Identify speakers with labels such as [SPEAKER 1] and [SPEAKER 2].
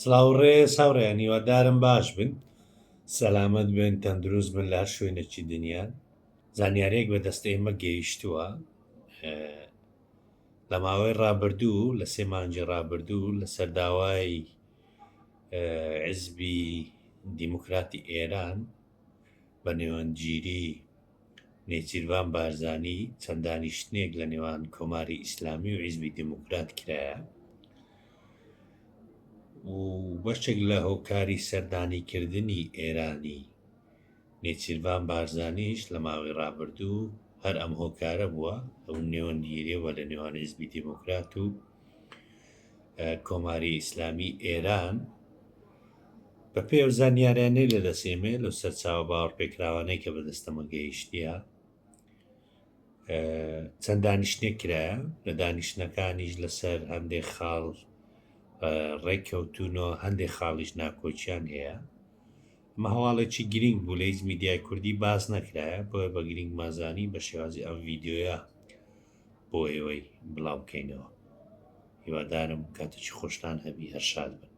[SPEAKER 1] سڵاوڕێ ساوڕێیان هیوادارم باش بن، سەلامەت بن، تەندروست بن لە هەر شوێنێکی دنیا. زانیارێک بەدەست ئێمە گەیشتووە لە ماوەی ڕابردوو، لە 3 مانگی ڕابردوو لە سەرداوای حیزبی دیموکراتی ئێران بە نێوەنگیری نێچیروان بارزانی چەند دانیشتنێک لە نێوان کۆماری ئیسلامی و حیزبی دیموکرات کرایە و بەشێک لە هۆکاری سەردانیکردنی ئێرانی نێچیروان بارزانیش لە ماوەی ڕابردوو هەر ئەم هۆکارە بووە، ئەو نێوەندگیریەوە لە نێوان حیزبی دیموکرات و کۆماری ئیسلامی ئێران بە پێی ئەو زانیاریانەی لەدەسێمێ لە سەرچاوە باوەڕپێکراوانەی کە بەدەستەمە گەیشتیە چەند دانیشتنێک کرایە، لە دانیشتنەکانیش لەسەر هەندێک خاڵ ڕێککەوتونەوە، هەندێک خاڵیش ناکۆچیان هەیە. ئەمە هەواڵێکی گرنگ بوو لە هیچ میدیای کوردی باز نەکرایە، بۆیە بە گرنگ مازانی بە شێوازی ئەم ڤیدیۆیە بۆ ئێوەی بڵاو بکەینەوە. هیوادارم کاتێکی خۆشتان هەبی، هەر شاد بن.